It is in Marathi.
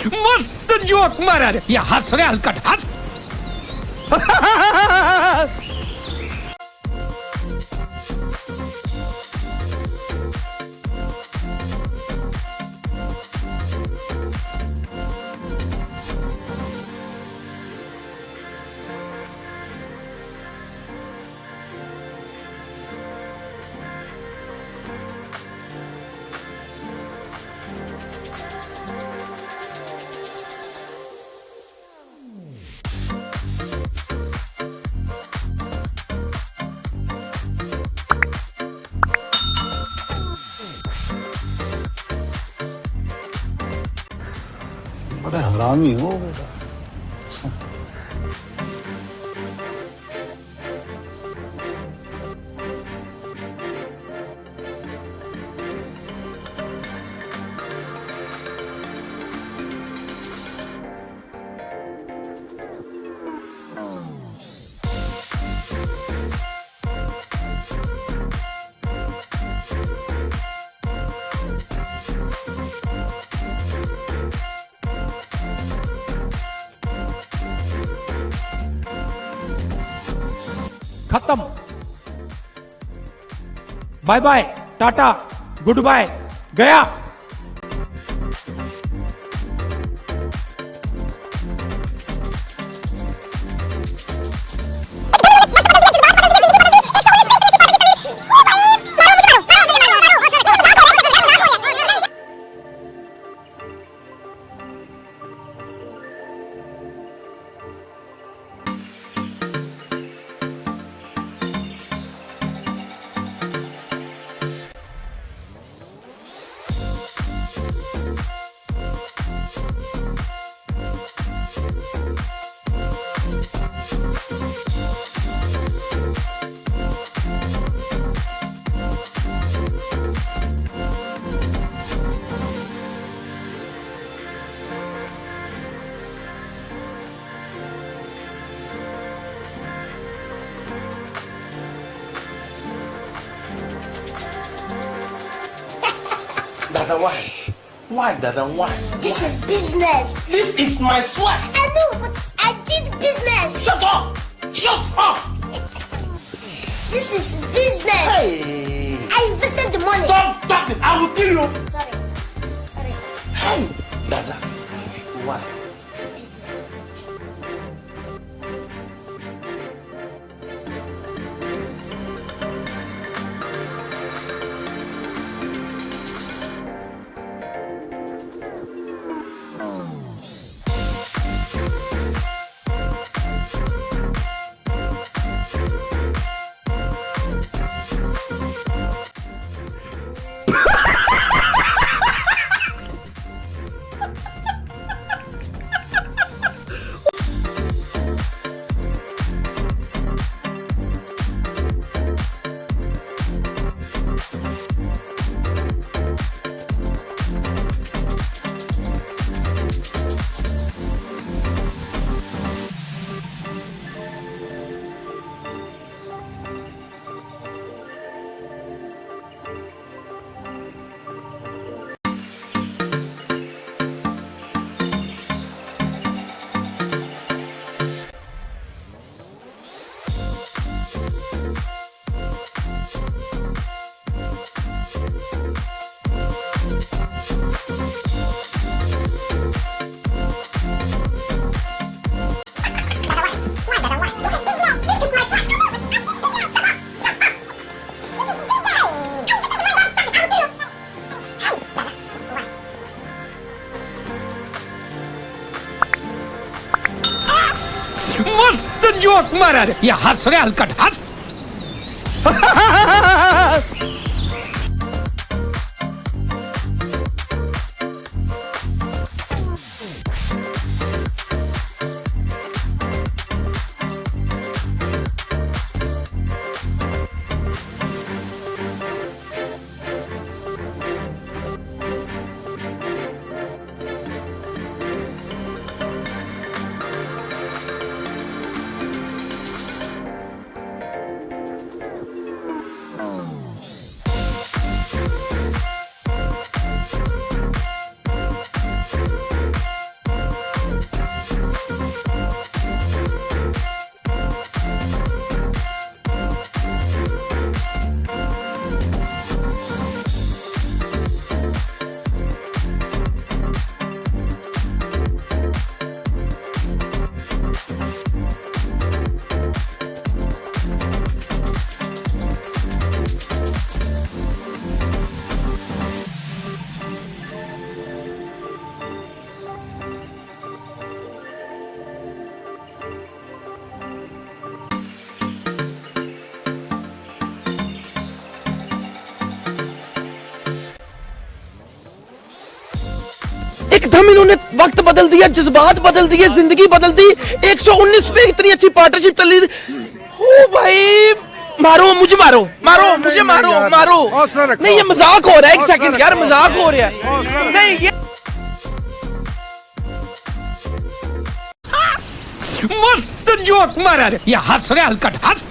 मस्त जोक मारा रे या हस रे हलकट हस बड़ा हरामी हो बेटा। खत्म bye bye tata good bye गया Dada, why? Why, Dada, why? This is business. This is my sweat. I know, but I did business. Shut up! Shut up! This is business. Hey! I invested the money. Stop talking! I will kill you! Sorry. Sorry, sir. Hey! Dada, why? Business. मस्त जोक मारा रे या हस रे हलकट हस एकदम इन्होंने वक्त बदल दिया, जज्बात बदल दिए, जिंदगी बदल दी। 119 पे इतनी अच्छी पार्टनरशिप चल रही थी। ओ भाई मारो मुझे, मारो मारो मुझे, मारो मारो। नहीं ये मजाक हो रहा है, एक सेकंड यार, मजाक हो रहा है। नहीं ये मस्त जोक मारा रे, या हस रे हलकट हस